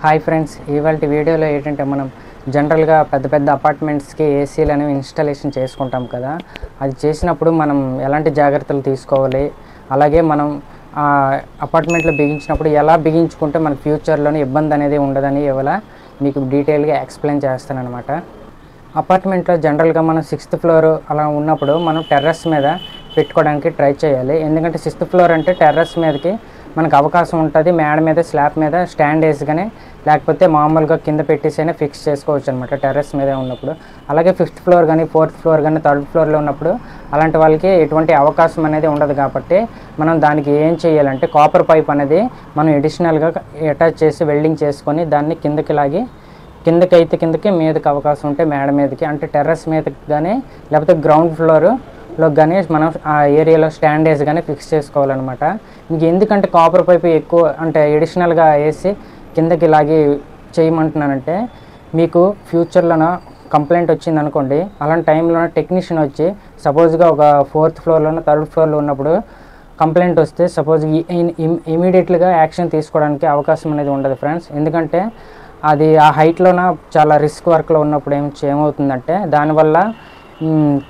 Hi friends, ఇవాల్టి వీడియోలో ఏంటంటే మనం జనరల్గా పెద్ద పెద్ద అపార్ట్మెంట్స్కి ఏసీలు అనేవి ఇన్స్టాలేషన్ చేసుకుంటాం కదా. అది చేసినప్పుడు మనం ఎలాంటి జాగ్రత్తలు తీసుకోవాలి, అలాగే మనం అపార్ట్మెంట్లో బిగించినప్పుడు ఎలా బిగించుకుంటే మన ఫ్యూచర్లోనే ఇబ్బంది అనేది ఉండదని ఇవాళ మీకు డీటెయిల్గా ఎక్స్ప్లెయిన్ చేస్తాను అనమాట. అపార్ట్మెంట్లో జనరల్గా మనం 6th ఫ్లోర్ అలా ఉన్నప్పుడు మనం టెర్రస్ మీద పెట్టుకోవడానికి ట్రై చేయాలి. ఎందుకంటే 6th ఫ్లోర్ అంటే టెర్రస్ మీదకి మనకు అవకాశం ఉంటుంది. మేడ మీద స్లాబ్ మీద స్టాండ్ వేసి కానీ లేకపోతే మామూలుగా కింద పెట్టేసైనా ఫిక్స్ చేసుకోవచ్చు అనమాట టెర్రస్ మీద ఉన్నప్పుడు. అలాగే 5th ఫ్లోర్ కానీ 4th ఫ్లోర్ కానీ 3rd ఫ్లోర్లో ఉన్నప్పుడు అలాంటి వాళ్ళకి ఎటువంటి అవకాశం అనేది ఉండదు. కాబట్టి మనం దానికి ఏం చేయాలంటే కాపర్ పైప్ అనేది మనం అడిషనల్గా అటాచ్ చేసి వెల్డింగ్ చేసుకొని దాన్ని కిందకి లాగి కిందకి మీదకి అవకాశం ఉంటే మేడ మీదకి అంటే టెర్రస్ మీదకి కానీ లేకపోతే గ్రౌండ్ ఫ్లోర్లో కానీ మనం ఆ ఏరియాలో స్టాండ్ వేసి కానీ ఫిక్స్ చేసుకోవాలన్నమాట. మీకు ఎందుకంటే కాపర్ పైపు ఎక్కువ అంటే అడిషనల్గా వేసి కిందకి లాగి చేయమంటున్నానంటే, మీకు ఫ్యూచర్లోన కంప్లైంట్ వచ్చింది అనుకోండి, అలాంటి టైంలో టెక్నీషియన్ వచ్చి సపోజ్గా ఒక 4th ఫ్లోర్లోనో 3rd ఫ్లోర్లో ఉన్నప్పుడు కంప్లైంట్ వస్తే సపోజ్ ఇమీడియట్లీగా యాక్షన్ తీసుకోవడానికి అవకాశం అనేది ఉండదు ఫ్రెండ్స్. ఎందుకంటే అది ఆ హైట్లోన చాలా రిస్క్ వర్క్లో ఉన్నప్పుడు ఏమవుతుందంటే దానివల్ల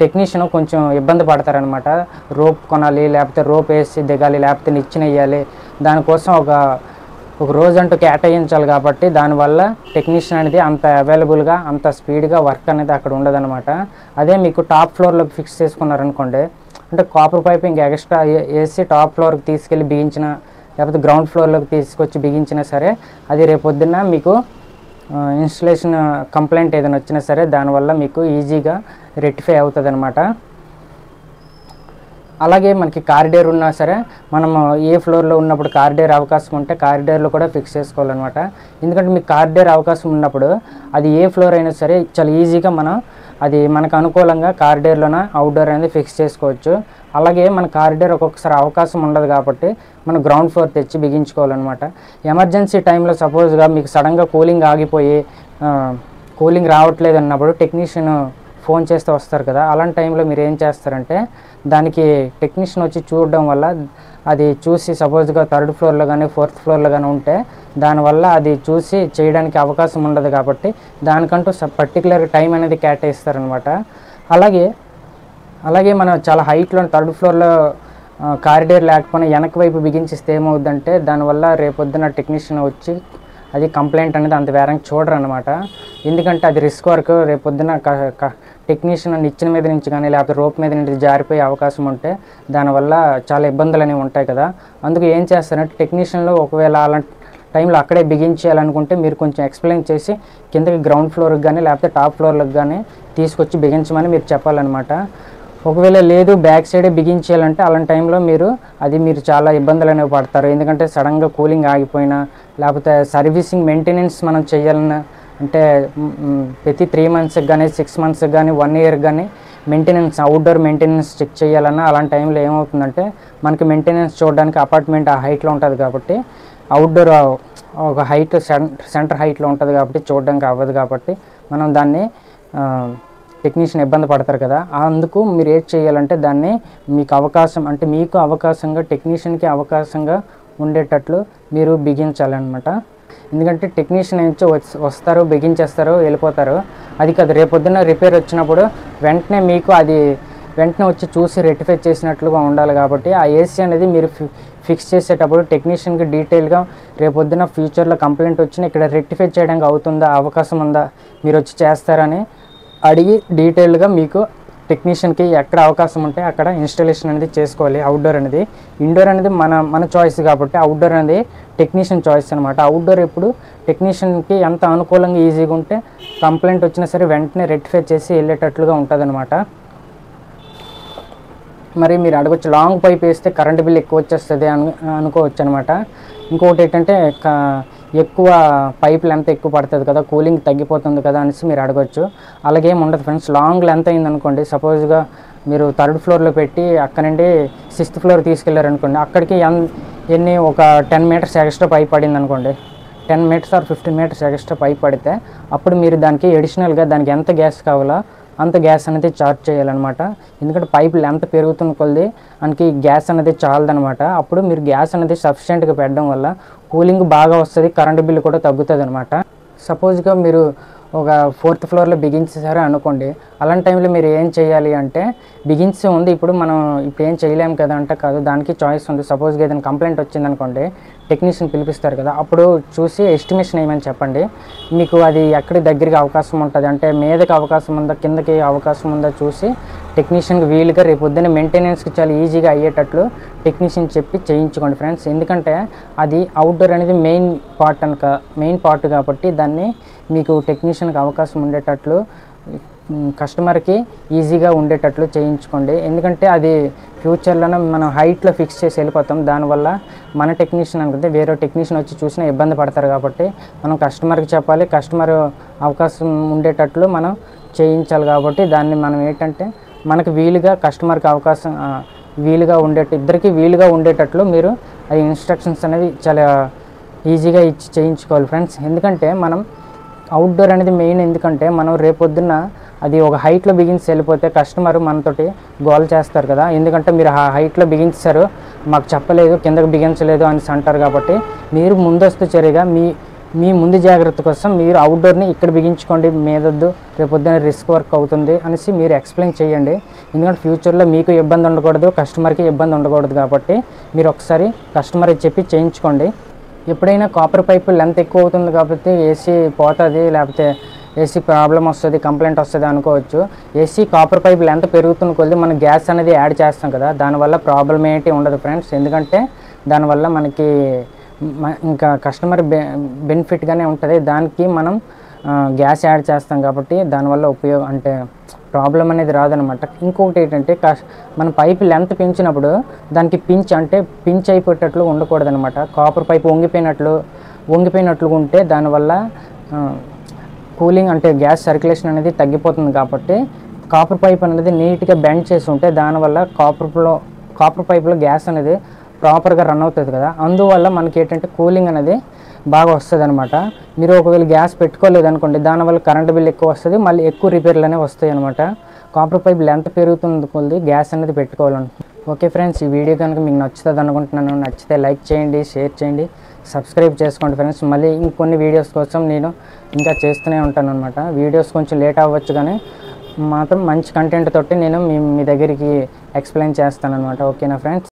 టెక్నీషియన్ కొంచెం ఇబ్బంది పడతారనమాట. రోప్ కొనాలి, లేకపోతే రోప్ వేసి దిగాలి, లేకపోతే నిచ్చెన వేయాలి. దానికోసం ఒక రోజంటూ కేటాయించాలి. కాబట్టి దానివల్ల టెక్నీషియన్ అనేది అంత అవైలబుల్గా అంత స్పీడ్గా వర్క్ అనేది అక్కడ ఉండదన్నమాట. అదే మీకు టాప్ ఫ్లోర్లోకి ఫిక్స్ చేసుకున్నారనుకోండి, అంటే కాపర్ పైప్ ఇంకా ఎక్స్ట్రా వేసి టాప్ ఫ్లోర్కి తీసుకెళ్ళి బిగించిన లేకపోతే గ్రౌండ్ ఫ్లోర్లోకి తీసుకొచ్చి బిగించినా సరే అది రేపొద్దున మీకు ఇన్స్టలేషన్ కంప్లైంట్ ఏదైనా వచ్చినా సరే దానివల్ల మీకు ఈజీగా రెక్టిఫై అవుతుంది అనమాట. అలాగే మనకి కారిడార్ ఉన్నా సరే మనం ఏ ఫ్లోర్లో ఉన్నప్పుడు కారిడార్ అవకాశం ఉంటే కారిడార్లో కూడా ఫిక్స్ చేసుకోవాలన్నమాట. ఎందుకంటే మీకు కారిడార్ అవకాశం ఉన్నప్పుడు అది ఏ ఫ్లోర్ అయినా సరే చాలా ఈజీగా మనం అది మనకు అనుకూలంగా కారిడార్లోన అవుట్డోర్ అనేది ఫిక్స్ చేసుకోవచ్చు. అలాగే మన కారిడార్ ఒక్కొక్కసారి అవకాశం ఉండదు కాబట్టి మనం గ్రౌండ్ ఫ్లోర్ తెచ్చి బిగించుకోవాలన్నమాట. ఎమర్జెన్సీ టైంలో సపోజ్గా మీకు సడన్గా కూలింగ్ ఆగిపోయి కూలింగ్ రావట్లేదు అన్నప్పుడు టెక్నీషియన్ ఫోన్ చేస్తే వస్తారు కదా. అలాంటి టైంలో మీరు ఏం చేస్తారంటే దానికి టెక్నీషియన్ వచ్చి చూడడం వల్ల అది చూసి సపోజ్గా 3rd ఫ్లోర్లో కానీ 4th ఫ్లోర్లో కానీ ఉంటే దానివల్ల అది చూసి చేయడానికి అవకాశం ఉండదు. కాబట్టి దానికంటూ పర్టికులర్ టైం అనేది కేటాయిస్తారనమాట. అలాగే మనం చాలా హైట్లో 3rd ఫ్లోర్లో కారిడార్ లేకపోయినా వెనక వైపు బిగించిస్తే ఏమవుద్దంటే దానివల్ల రేపొద్దున టెక్నీషియన్ వచ్చి అది కంప్లైంట్ అనేది అంత వేరంగా చూడరు అనమాట. ఎందుకంటే అది రిస్క్ వర్క్. రేపొద్దున టెక్నీషియన్ నిచ్చెన మీద నుంచి కానీ లేకపోతే రోప్ మీద నుంచి జారిపోయే అవకాశం ఉంటే దానివల్ల చాలా ఇబ్బందులు అనేవి ఉంటాయి కదా. అందుకు ఏం చేస్తారంటే టెక్నీషియన్లో ఒకవేళ అలాంటి టైంలో అక్కడే బిగించేయాలనుకుంటే మీరు కొంచెం ఎక్స్ప్లెయిన్ చేసి కిందకి గ్రౌండ్ ఫ్లోర్కి కానీ లేకపోతే టాప్ ఫ్లోర్లకు కానీ తీసుకొచ్చి బిగించమని మీరు చెప్పాలన్నమాట. ఒకవేళ లేదు బ్యాక్ సైడే బిగించేయాలంటే అలాంటి టైంలో మీరు చాలా ఇబ్బందులు అనేవి పడతారు. ఎందుకంటే సడన్గా కూలింగ్ ఆగిపోయినా లేకపోతే సర్వీసింగ్ మెయింటెనెన్స్ మనం చేయాలన్నా అంటే ప్రతి 3 మంత్స్కి కానీ 6 మంత్స్కి కానీ 1 ఇయర్కి కానీ మెయింటెనెన్స్ అవుట్డోర్ మెయింటెనెన్స్ చెక్ చేయాలన్నా అలాంటి టైంలో ఏమవుతుందంటే మనకి మెయింటెనెన్స్ చూడడానికి అపార్ట్మెంట్ ఆ హైట్లో ఉంటుంది కాబట్టి అవుట్డోర్ ఒక హైట్ సెంటర్ హైట్లో ఉంటుంది కాబట్టి చూడడానికి అవ్వదు. కాబట్టి మనం దాన్ని టెక్నీషియన్ ఇబ్బంది పడతారు కదా. అందుకు మీరు ఏం చేయాలంటే దాన్ని మీకు అవకాశంగా టెక్నీషియన్కి అవకాశంగా ఉండేటట్లు మీరు బిగించాలన్నమాట. ఎందుకంటే టెక్నీషియన్ నుంచి వస్తారు, బిగించేస్తారు, వెళ్ళిపోతారు. అది కాదు, రేపొద్దున రిపేర్ వచ్చినప్పుడు వెంటనే వచ్చి చూసి రెక్టిఫై చేసినట్లుగా ఉండాలి. కాబట్టి ఆ ఏసీ అనేది మీరు ఫిక్స్ చేసేటప్పుడు టెక్నీషియన్కి డీటెయిల్గా రేపొద్దున ఫ్యూచర్లో కంప్లైంట్ వచ్చినా ఇక్కడ రెక్టిఫై చేయడానికి అవుతుందా, అవకాశం ఉందా, మీరు వచ్చి చేస్తారని అడిగి డీటెయిల్గా మీకు టెక్నీషియన్కి ఎక్కడ అవకాశం ఉంటే అక్కడ ఇన్స్టాలేషన్ అనేది చేసుకోవాలి. అవుట్డోర్ అనేది ఇండోర్ అనేది మన చాయిస్ కాబట్టి అవుట్డోర్ అనేది టెక్నీషియన్ చాయిస్ అనమాట. అవుట్డోర్ ఎప్పుడు టెక్నీషియన్కి ఎంత అనుకూలంగా ఈజీగా ఉంటే కంప్లైంట్ వచ్చినా సరే వెంటనే రెక్టిఫై చేసి వెళ్ళేటట్లుగా ఉంటుంది అనమాట. మరి మీరు అడగచ్చు లాంగ్ పైప్ వేస్తే కరెంట్ బిల్ ఎక్కువ వచ్చేస్తుంది అనుకోవచ్చు అనమాట. ఇంకొకటి ఏంటంటే ఎక్కువ పైప్ లెంత్ ఎక్కువ పడుతుంది కదా, కూలింగ్ తగ్గిపోతుంది కదా అనేసి మీరు అడగచ్చు. అలాగేం ఉండదు ఫ్రెండ్స్. లాంగ్ లెంత్ అయిందనుకోండి, సపోజ్గా మీరు 3rd ఫ్లోర్లో పెట్టి అక్కడ నుండి 6th ఫ్లోర్ తీసుకెళ్లారనుకోండి, అక్కడికి ఒక 10 మీటర్స్ ఎక్స్ట్రా పైప్ పడింది అనుకోండి, 10 meters or 15 meters extra pipe పడితే అప్పుడు మీరు దానికి అడిషనల్గా దానికి ఎంత గ్యాస్ కావాలో అంత గ్యాస్ అనేది చార్జ్ చేయాలన్నమాట. ఎందుకంటే పైప్ లెంత్ పెరుగుతున్న కొద్దీ మనకి గ్యాస్ అనేది చాలదనమాట. అప్పుడు మీరు గ్యాస్ అనేది సఫిషియెంట్గా పెట్టడం వల్ల కూలింగ్ బాగా వస్తుంది, కరెంటు బిల్లు కూడా తగ్గుతుంది అనమాట. సపోజ్గా మీరు ఒక 4th ఫ్లోర్లో బిగించేసారు అనుకోండి, అలాంటి టైంలో మీరు ఏం చేయాలి అంటే, బిగించే ఉంది ఇప్పుడు మనం ఇప్పుడు ఏం చేయలేము కదా అంటే కాదు, దానికి చాయిస్ ఉంది. సపోజ్గా ఏదైనా కంప్లైంట్ వచ్చిందనుకోండి, టెక్నీషియన్ పిలిపిస్తారు కదా, అప్పుడు చూసి ఎస్టిమేషన్ ఏమని చెప్పండి. మీకు అది ఎక్కడి దగ్గరికి అవకాశం ఉంటుంది అంటే మీదకి అవకాశం ఉందా కిందకి అవకాశం ఉందా చూసి టెక్నీషియన్కి వీలుగా రేపు పొద్దున్న మెయింటెనెన్స్కి చాలా ఈజీగా అయ్యేటట్లు టెక్నీషియన్ చెప్పి చేయించుకోండి ఫ్రెండ్స్. ఎందుకంటే అది అవుట్డోర్ అనేది మెయిన్ పార్ట్ కాబట్టి దాన్ని మీకు టెక్నీషియన్కి అవకాశం ఉండేటట్లు కస్టమర్కి ఈజీగా ఉండేటట్లు చేయించుకోండి. ఎందుకంటే అది ఫ్యూచర్లోనే మనం హైట్లో ఫిక్స్ చేసి వెళ్ళిపోతాం, దానివల్ల మన టెక్నీషియన్ అనుకుంటే వేరే టెక్నీషియన్ వచ్చి చూసినా ఇబ్బంది పడతారు. కాబట్టి మనం కస్టమర్కి చెప్పాలి, కస్టమర్ అవకాశం ఉండేటట్లు మనం చేయించాలి. కాబట్టి దాన్ని మనం ఏంటంటే మనకు వీలుగా కస్టమర్కి అవకాశం వీలుగా ఇద్దరికి వీలుగా ఉండేటట్లు మీరు ఆ ఇన్స్ట్రక్షన్స్ అనేవి చాలా ఈజీగా ఇచ్చి చేయించుకోవాలి ఫ్రెండ్స్. ఎందుకంటే మనం అవుట్డోర్ అనేది మెయిన్, ఎందుకంటే మనం రేపొద్దున్న అది ఒక హైట్లో బిగించి వెళ్ళిపోతే కస్టమర్ మనతోటి గోల్ చేస్తారు కదా, ఎందుకంటే మీరు ఆ హైట్లో బిగించారు మాకు చెప్పలేదు, కిందకు బిగించలేదు అని అంటారు. కాబట్టి మీరు ముందస్తు చర్యగా మీ ముందు జాగ్రత్త కోసం మీరు అవుట్డోర్ని ఇక్కడ బిగించుకోండి, మీదొద్దు, రేపొద్దున రిస్క్ వర్క్ అవుతుంది అనేసి మీరు ఎక్స్ప్లెయిన్ చేయండి. ఎందుకంటే ఫ్యూచర్లో మీకు ఇబ్బంది ఉండకూడదు, కస్టమర్కి ఇబ్బంది ఉండకూడదు. కాబట్టి మీరు ఒకసారి కస్టమర్కి చెప్పి చేయించుకోండి. ఎప్పుడైనా కాపర్ పైపు లెంత్ ఎక్కువ అవుతుంది కాబట్టి ఏసీ పోతుంది, లేకపోతే ఏసీ ప్రాబ్లం వస్తుంది, కంప్లైంట్ వస్తుంది అనుకోవచ్చు. ఏసీ కాపర్ పైపు లెంత్ పెరుగుతున్న కొద్దీ మనం గ్యాస్ అనేది యాడ్ చేస్తాం కదా, దానివల్ల ప్రాబ్లం ఏంటి ఉండదు ఫ్రెండ్స్. ఎందుకంటే దానివల్ల మనకి ఇంకా కస్టమర్ బెనిఫిట్గానే ఉంటుంది. దానికి మనం గ్యాస్ యాడ్ చేస్తాం కాబట్టి దానివల్ల ఉపయోగం అంటే ప్రాబ్లం అనేది రాదనమాట. ఇంకొకటి ఏంటంటే మన పైపు లెంత్ పెంచినప్పుడు దానికి పించ్ అయిపోయేటట్లు ఉండకూడదు అనమాట. కాపర్ పైపు వంగిపోయినట్లు ఉంటే దానివల్ల కూలింగ్ అంటే గ్యాస్ సర్క్యులేషన్ అనేది తగ్గిపోతుంది. కాబట్టి కాపర్ పైప్ అనేది నీట్గా బెండ్ చేసి ఉంటే దానివల్ల కాపర్ పైపులో గ్యాస్ అనేది ప్రాపర్గా రన్ అవుతుంది కదా, అందువల్ల మనకి ఏంటంటే కూలింగ్ అనేది బాగా వస్తుంది అనమాట. మీరు ఒకవేళ గ్యాస్ పెట్టుకోలేదు అనుకోండి, దానివల్ల కరెంటు బిల్ ఎక్కువ వస్తుంది, మళ్ళీ ఎక్కువ రిపేర్లు అనేవి వస్తాయి అనమాట. కాపర్ పైప్ లెంత్ పెరుగుతుంది కొద్ది గ్యాస్ అనేది పెట్టుకోవాలనుకుంటున్నాను. ఓకే ఫ్రెండ్స్, ఈ వీడియో కనుక మీకు నచ్చుతుంది అనుకుంటున్నాను. నచ్చితే లైక్ చేయండి, షేర్ చేయండి, సబ్స్క్రైబ్ చేసుకోండి ఫ్రెండ్స్. మళ్ళీ ఇంకొన్ని వీడియోస్ కోసం నేను ఇంకా చేస్తూనే ఉంటాను అనమాట. వీడియోస్ కొంచెం లేట్ అవ్వచ్చు కానీ మాత్రం మంచి కంటెంట్ తోటి నేను మీ దగ్గరికి ఎక్స్ప్లెయిన్ చేస్తాను అనమాట. ఓకేనా ఫ్రెండ్స్.